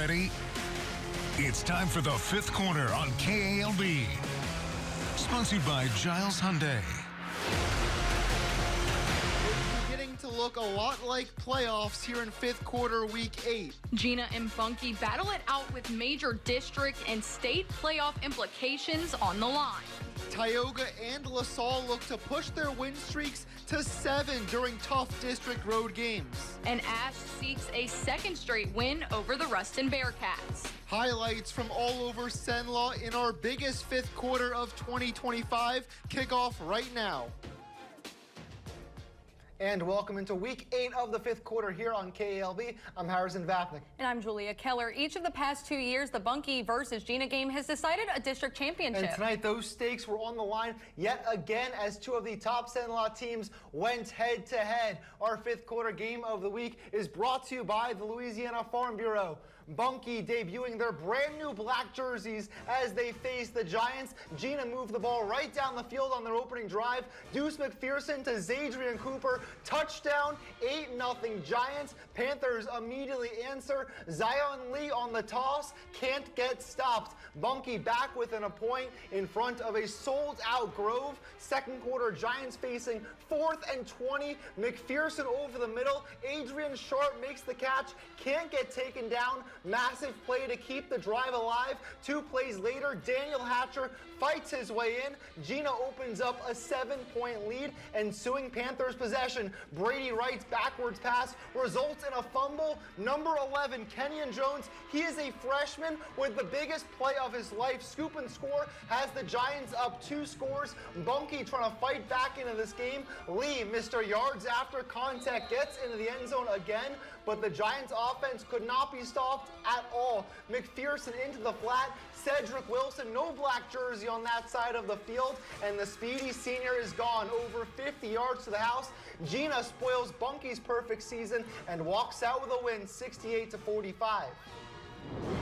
ready? It's time for the fifth quarter on KALB. Sponsored by Giles Hyundai. It's beginning to look a lot like playoffs here in fifth quarter, week 8. Gina and Bunky battle it out with major district and state playoff implications on the line. Tioga and LaSalle look to push their win streaks to 7 during tough district road games. And Ash seeks a second straight win over the Ruston Bearcats. Highlights from all over Cenla in our biggest fifth quarter of 2025 kick off right now. And welcome into week 8 of the fifth quarter here on KALB. I'm Harrison Vapnik. And I'm Julia Keller. Each of the past 2 years, the Bunky versus Gina game has decided a district championship. And tonight, those stakes were on the line yet again as two of the top Cenla teams went head to head. Our fifth quarter game of the week is brought to you by the Louisiana Farm Bureau. Bunky debuting their brand new black jerseys as they face the Giants. Gina moved the ball right down the field on their opening drive. Deuce McPherson to Zadrian Cooper. Touchdown, 8-0 Giants. Panthers immediately answer. Zion Lee on the toss. Can't get stopped. Bunky back within a point in front of a sold-out Grove. Second quarter, Giants facing 4th and 20. McPherson over the middle. Adrian Sharp makes the catch. Can't get taken down. Massive play to keep the drive alive. 2 plays later, Daniel Hatcher fights his way in. Gina opens up a 7-point lead. Ensuing Panthers possession. Brady Wright's backwards pass results in a fumble. Number 11, Kenyon Jones. He is a freshman with the biggest play of his life. Scoop and score has the Giants up 2 scores. Bunky trying to fight back into this game. Lee, Mr. Yards after contact, gets into the end zone again, but the Giants offense could not be stopped at all. McPherson into the flat. Cedric Wilson, no black jersey on that side of the field, and the speedy senior is gone over 50 yards to the house. Gina spoils Bunky's perfect season and walks out with a win, 68-45.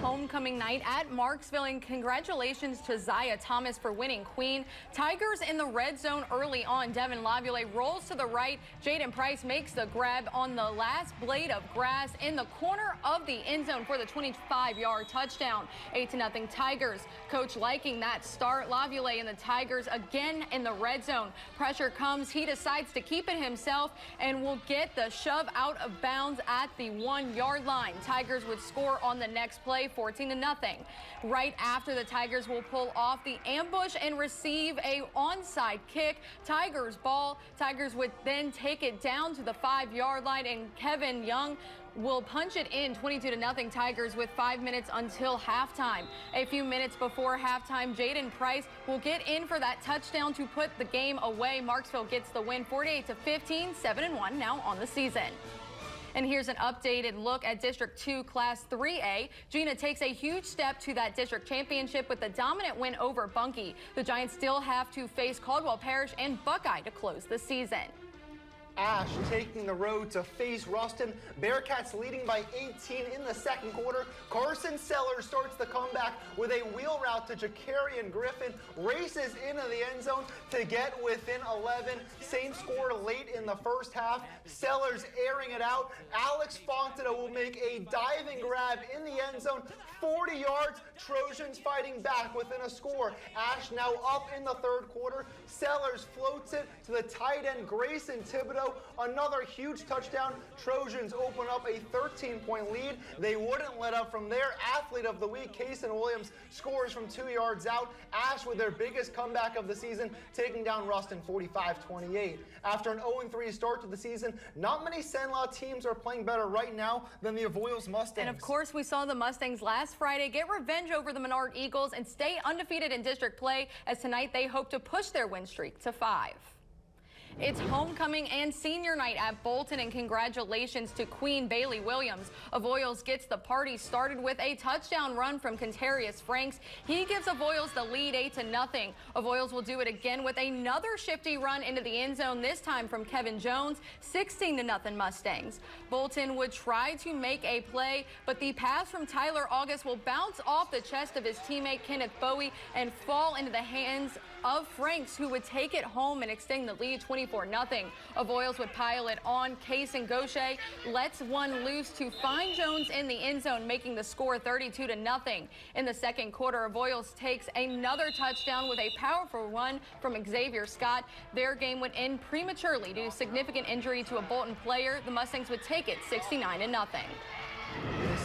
Homecoming night at Marksville, and congratulations to Zaya Thomas for winning Queen. Tigers in the red zone early on. Devin Lavulais rolls to the right. Jaden Price makes the grab on the last blade of grass in the corner of the end zone for the 25-yard touchdown. 8-0 Tigers. Coach liking that start. Lavulais and the Tigers again in the red zone. Pressure comes. He decides to keep it himself and will get the shove out of bounds at the 1-yard line. Tigers would score on the next play, 14-0. Right after, the Tigers will pull off the ambush and receive a onside kick. Tigers ball. Tigers would then take it down to the 5-yard line, and Kevin Young will punch it in. 22-0 Tigers with 5 minutes until halftime. A few minutes before halftime, Jaden Price will get in for that touchdown to put the game away. Marksville gets the win, 48-15, 7-1 now on the season. And here's an updated look at District 2 Class 3A. Gina takes a huge step to that district championship with the dominant win over Bunky. The Giants still have to face Caldwell Parish and Buckeye to close the season. Ash taking the road to face Ruston. Bearcats leading by 18 in the second quarter. Carson Sellers starts the comeback with a wheel route to Jakarian Griffin. Races into the end zone to get within 11. Same score late in the first half. Sellers airing it out. Alex Fontana will make a diving grab in the end zone. 40 yards. Trojans fighting back within a score. Ash now up in the third quarter. Sellers floats it to the tight end Grayson Thibodeau. Another huge touchdown. Trojans open up a 13-point lead. They wouldn't let up from there. Athlete of the week, Kaysen Williams, scores from 2 yards out. Ash with their biggest comeback of the season, taking down Ruston 45-28. After an 0-3 start to the season, not many Cenla teams are playing better right now than the Avoyelles Mustangs. And of course, we saw the Mustangs last Friday get revenge over the Menard Eagles and stay undefeated in district play, as tonight they hope to push their win streak to 5. It's homecoming and senior night at Bolton, and congratulations to Queen Bailey Williams. Avoyelles gets the party started with a touchdown run from Contarius Franks. He gives Avoyelles the lead 8-0. Avoyelles will do it again with another shifty run into the end zone, this time from Kevin Jones. 16-0 Mustangs. Bolton would try to make a play, but the pass from Tyler August will bounce off the chest of his teammate Kenneth Bowie and fall into the hands of Franks, who would take it home and extend the lead 24-0. Avoyles would pile it on. Case and Gaucher lets one loose to find Jones in the end zone, making the score 32-0. In the second quarter, Avoyles takes another touchdown with a powerful run from Xavier Scott. Their game would end prematurely due to significant injury to a Bolton player. The Mustangs would take it 69-0.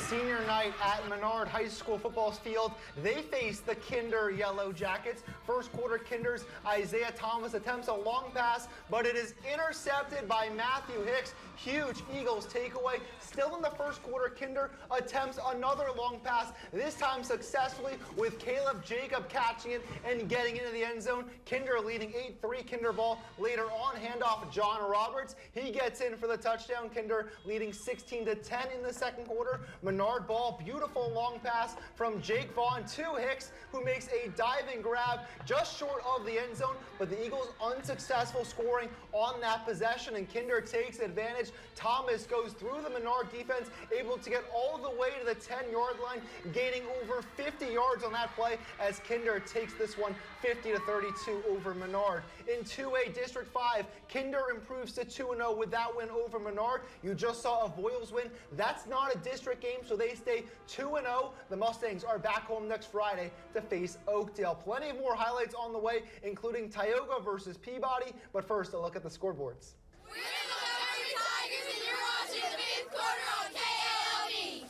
Senior night at Menard High School football's field. They face the Kinder Yellow Jackets. First quarter, Kinder's Isaiah Thomas attempts a long pass, but it is intercepted by Matthew Hicks. Huge Eagles takeaway. Still in the first quarter, Kinder attempts another long pass, this time successfully with Caleb Jacob catching it and getting into the end zone. Kinder leading 8-3. Kinder ball later on, handoff John Roberts. He gets in for the touchdown. Kinder leading 16-10 in the second quarter. Menard ball, beautiful long pass from Jake Vaughn to Hicks, who makes a diving grab just short of the end zone, but the Eagles unsuccessful scoring on that possession, and Kinder takes advantage. Thomas goes through the Menard defense, able to get all the way to the 10-yard line, gaining over 50 yards on that play as Kinder takes this one 50-32 over Menard. In 2A District 5, Kinder improves to 2-0 with that win over Menard. You just saw Avoyles win. That's not a district game, so they stay 2-0. The Mustangs are back home next Friday to face Oakdale. Plenty of more highlights on the way, including Tioga versus Peabody. But first, a look at the scoreboards. We're the Liberty Tigers, and you're watching the fifth quarter on KALB.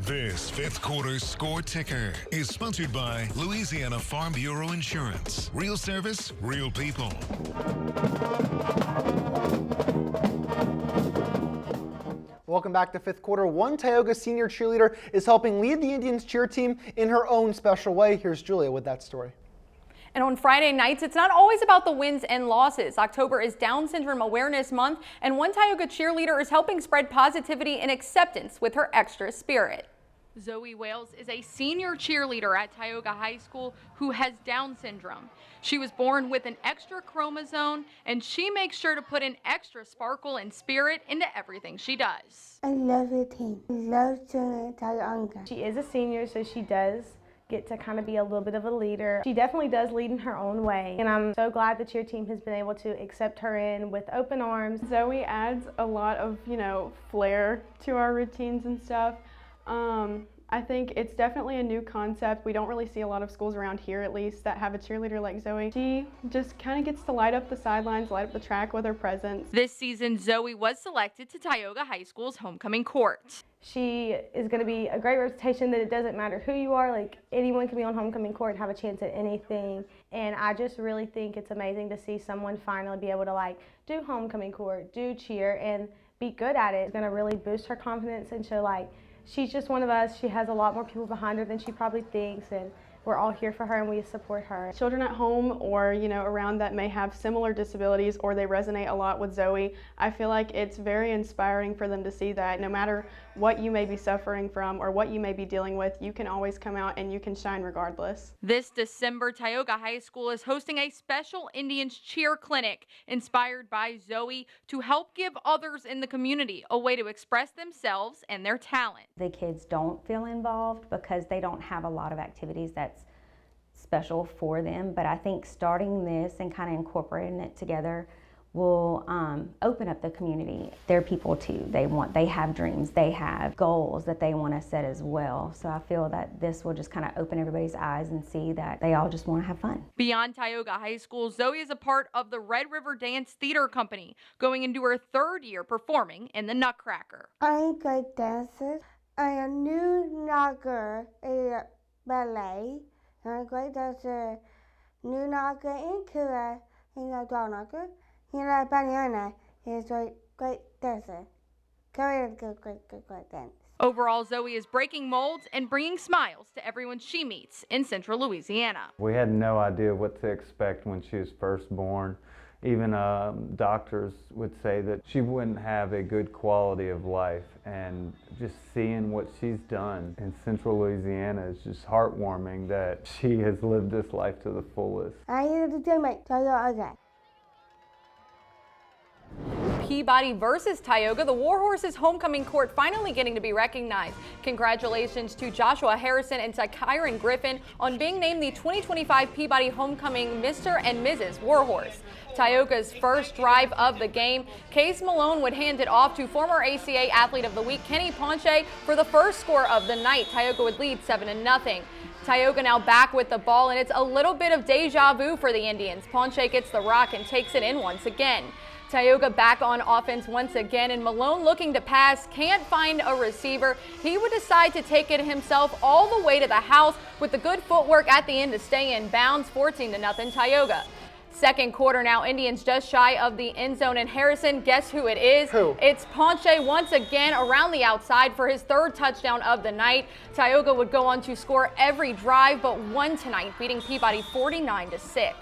This fifth quarter score ticker is sponsored by Louisiana Farm Bureau Insurance. Real service, real people. Welcome back to fifth quarter. One Tioga senior cheerleader is helping lead the Indians cheer team in her own special way. Here's Julia with that story. And on Friday nights, it's not always about the wins and losses. October is Down Syndrome Awareness Month, and one Tioga cheerleader is helping spread positivity and acceptance with her extra spirit. Zoe Wales is a senior cheerleader at Tioga High School who has Down syndrome. She was born with an extra chromosome, and she makes sure to put an extra sparkle and spirit into everything she does. I love the team. I love Tioga. She is a senior, so she does get to kind of be a little bit of a leader. She definitely does lead in her own way, and I'm so glad the cheer team has been able to accept her in with open arms. Zoe adds a lot of, flair to our routines and stuff. I think it's definitely a new concept. We don't really see a lot of schools around here, at least, that have a cheerleader like Zoe. She just kind of gets to light up the sidelines, light up the track with her presence. This season, Zoe was selected to Tioga High School's homecoming court. She is going to be a great representation that it doesn't matter who you are, like anyone can be on homecoming court and have a chance at anything. And I just really think it's amazing to see someone finally be able to do homecoming court, do cheer, and be good at it. It's going to really boost her confidence and show she's just one of us. She has a lot more people behind her than she probably thinks, and we're all here for her and we support her. Children at home or, around that may have similar disabilities or they resonate a lot with Zoe, I feel like it's very inspiring for them to see that no matter what you may be suffering from or what you may be dealing with, you can always come out and you can shine regardless. This December, Tioga High School is hosting a special Indians cheer clinic inspired by Zoe to help give others in the community a way to express themselves and their talent. The kids don't feel involved because they don't have a lot of activities that's special for them, but I think starting this and kind of incorporating it together will open up the community. They're people too. They have dreams, they have goals that they want to set as well. So I feel that this will just kind of open everybody's eyes and see that they all just want to have fun. Beyond Tioga High School, Zoe is a part of the Red River Dance Theater Company, going into her third year performing in the Nutcracker. I'm a great dancer. I'm a new Nutcracker in ballet. I'm a great dancer. New Nutcracker in Kura. I'm a dog Nutcracker. Banana is a great dancer. Great dance. Overall, Zoe is breaking molds and bringing smiles to everyone she meets in Central Louisiana. We had no idea what to expect when she was first born. Even doctors would say that she wouldn't have a good quality of life, and just seeing what she's done in Central Louisiana is just heartwarming that she has lived this life to the fullest. I need to do my again. Peabody versus Tioga, the Warhorses homecoming court finally getting to be recognized. Congratulations to Joshua Harrison and to Kyron Griffin on being named the 2025 Peabody Homecoming Mr. and Mrs. Warhorse. Tioga's first drive of the game, Case Malone would hand it off to former ACA Athlete of the Week Kenny Ponche for the first score of the night. Tioga would lead 7-0. Tioga now back with the ball, and it's a little bit of deja vu for the Indians. Ponche gets the rock and takes it in once again. Tioga back on offense once again, and Malone looking to pass, can't find a receiver. He would decide to take it himself all the way to the house with the good footwork at the end to stay in bounds. 14-0 Tioga. Second quarter now, Indians just shy of the end zone, and Harrison, guess who it is? Who? It's Ponche once again around the outside for his third touchdown of the night. Tioga would go on to score every drive but one tonight, beating Peabody 49-6.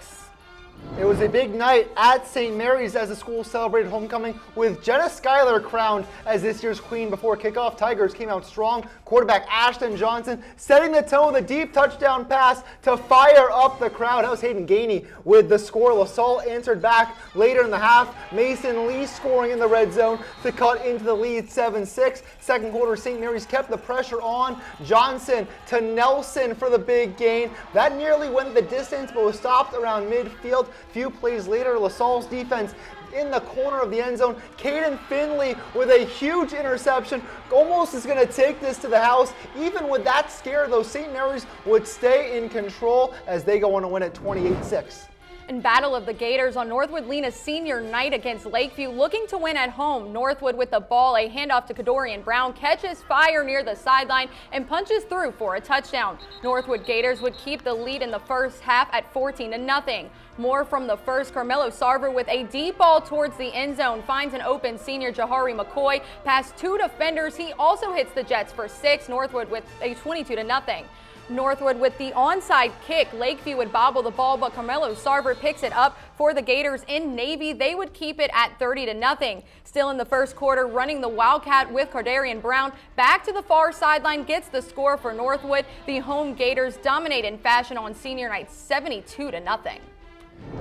It was a big night at St. Mary's as the school celebrated homecoming with Jenna Schuyler crowned as this year's queen before kickoff. Tigers came out strong. Quarterback Ashton Johnson setting the tone with a deep touchdown pass to fire up the crowd. That was Hayden Gainey with the score. LaSalle answered back later in the half. Mason Lee scoring in the red zone to cut into the lead 7-6. Second quarter, St. Mary's kept the pressure on. Johnson to Nelson for the big gain. That nearly went the distance but was stopped around midfield. Few plays later, LaSalle's defense in the corner of the end zone. Caden Finley with a huge interception. Almost is going to take this to the house. Even with that scare, though, St. Mary's would stay in control as they go on to win at 28-6. And Battle of the Gators on Northwood Lena's senior night against Lakeview, looking to win at home. Northwood with the ball, a handoff to Kadorian Brown, catches fire near the sideline and punches through for a touchdown. Northwood Gators would keep the lead in the first half at 14-0. More from the first, Carmelo Sarver with a deep ball towards the end zone, finds an open senior Jahari McCoy, past two defenders. He also hits the Jets for 6. Northwood with a 22-0. Northwood with the onside kick. Lakeview would bobble the ball, but Carmelo Sarver picks it up for the Gators in Navy. They would keep it at 30-0. Still in the first quarter, running the Wildcat with Cardarian Brown back to the far sideline, gets the score for Northwood. The home Gators dominate in fashion on senior night, 72-0.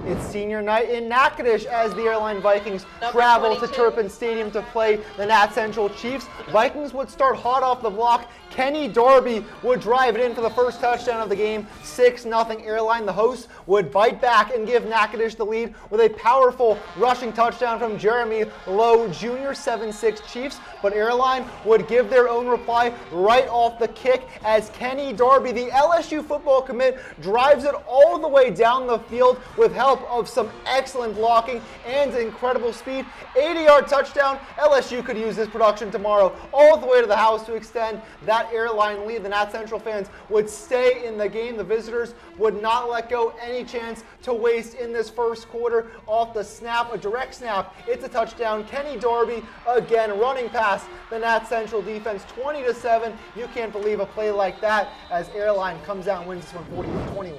It's senior night in Natchitoches as the Airline Vikings travel to Turpin Stadium to play the Nat Central Chiefs. Vikings would start hot off the block. Kenny Darby would drive it in for the first touchdown of the game. 6-0 Airline. The hosts would bite back and give Natchitoches the lead with a powerful rushing touchdown from Jeremy Lowe Jr. 7-6 Chiefs. But Airline would give their own reply right off the kick as Kenny Darby, the LSU football commit, drives it all the way down the field with help of some excellent blocking and incredible speed. 80-yard touchdown. LSU could use this production tomorrow all the way to the house to extend that Airline lead. The Nat Central fans would stay in the game. The visitors would not let go any chance to waste in this first quarter. Off the snap, a direct snap, it's a touchdown. Kenny Darby again running past the Nat Central defense, 20-7. You can't believe a play like that as Airline comes out and wins this one 41-21.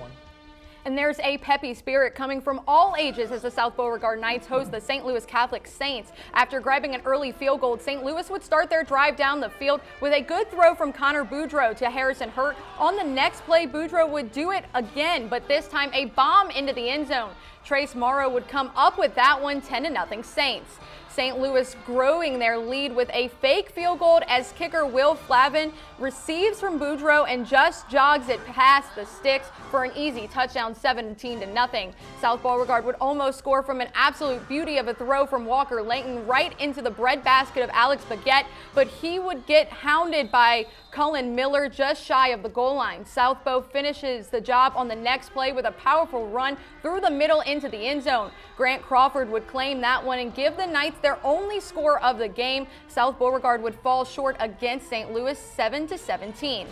And there's a peppy spirit coming from all ages as the South Beauregard Knights host the St. Louis Catholic Saints. After grabbing an early field goal, St. Louis would start their drive down the field with a good throw from Connor Boudreau to Harrison Hurt. On the next play, Boudreau would do it again, but this time a bomb into the end zone. Trace Morrow would come up with that one, 10-0 Saints. St. Louis growing their lead with a fake field goal as kicker Will Flavin receives from Boudreau and just jogs it past the sticks for an easy touchdown, 17-0. South Beauregard would almost score from an absolute beauty of a throw from Walker Layton right into the breadbasket of Alex Baguette, but he would get hounded by Cullen Miller just shy of the goal line. South Beau finishes the job on the next play with a powerful run through the middle into the end zone. Grant Crawford would claim that one and give the Knights their only score of the game. South Beauregard would fall short against St. Louis, 7-17.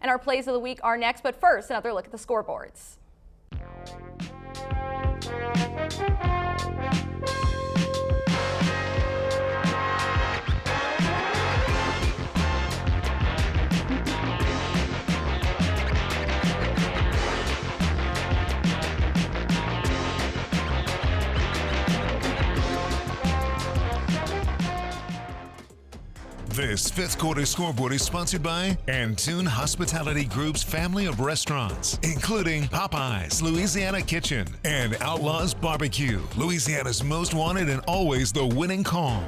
And our plays of the week are next, but first, another look at the scoreboards. This fifth quarter scoreboard is sponsored by Antune Hospitality Group's family of restaurants, including Popeyes, Louisiana Kitchen, and Outlaws Barbecue, Louisiana's most wanted and always the winning call.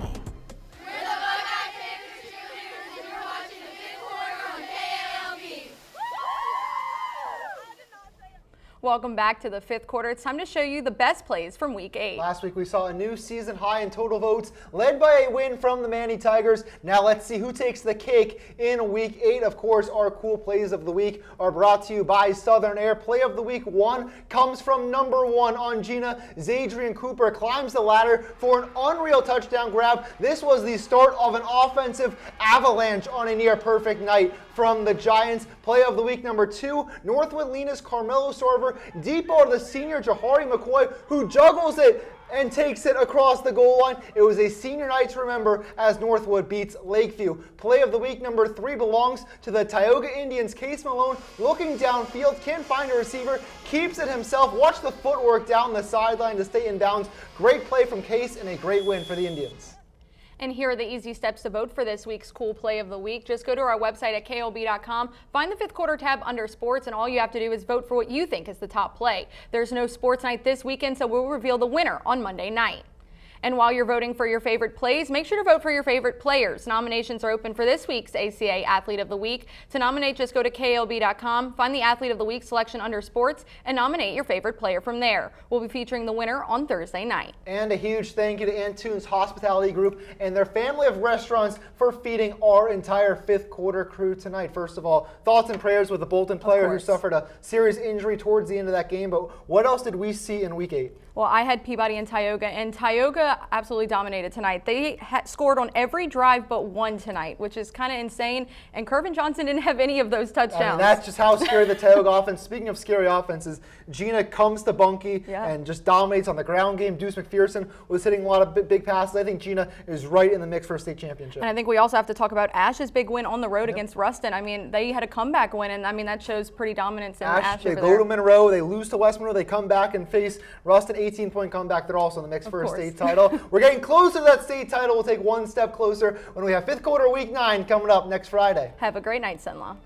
Welcome back to the fifth quarter. It's time to show you the best plays from Week 8. Last week we saw a new season high in total votes, led by a win from the Manny Tigers. Now let's see who takes the cake in Week 8. Of course, our cool plays of the week are brought to you by Southern Air. Play of the week 1 comes from number 1 on Gina. Zadrian Cooper climbs the ladder for an unreal touchdown grab. This was the start of an offensive avalanche on a near perfect night from the Giants. Play of the week number 2, Northwood Lena's Carmelo Sarver deep over the senior Jahari McCoy, who juggles it and takes it across the goal line. It was a senior night to remember as Northwood beats Lakeview. Play of the week number 3 belongs to the Tioga Indians. Case Malone looking downfield, can't find a receiver, keeps it himself. Watch the footwork down the sideline to stay in bounds. Great play from Case and a great win for the Indians. And here are the easy steps to vote for this week's cool play of the week. Just go to our website at KALB.com, find the fifth quarter tab under sports, and all you have to do is vote for what you think is the top play. There's no sports night this weekend, so we'll reveal the winner on Monday night. And while you're voting for your favorite plays, make sure to vote for your favorite players. Nominations are open for this week's ACA Athlete of the Week. To nominate, just go to KALB.com, find the Athlete of the Week selection under sports, and nominate your favorite player from there. We'll be featuring the winner on Thursday night. And a huge thank you to Antunes Hospitality Group and their family of restaurants for feeding our entire fifth quarter crew tonight. First of all, thoughts and prayers with the Bolton player who suffered a serious injury towards the end of that game. But what else did we see in Week 8? Well, I had Peabody and Tioga absolutely dominated tonight. They scored on every drive but one tonight, which is kind of insane. And Kervin Johnson didn't have any of those touchdowns. I mean, that's just how scary the Tioga offense. Speaking of scary offenses, Gina comes to Bunkie and just dominates on the ground game. Deuce McPherson was hitting a lot of big passes. I think Gina is right in the mix for a state championship. And I think we also have to talk about Ash's big win on the road against Ruston. I mean, they had a comeback win, and I mean, that shows pretty dominance in Ash. They go to Monroe, they lose to West Monroe, they come back and face Ruston. 18-point comeback. They're also in the mix for a state title. We're getting closer to that state title. We'll take one step closer when we have fifth quarter Week 9 coming up next Friday. Have a great night, Cenla.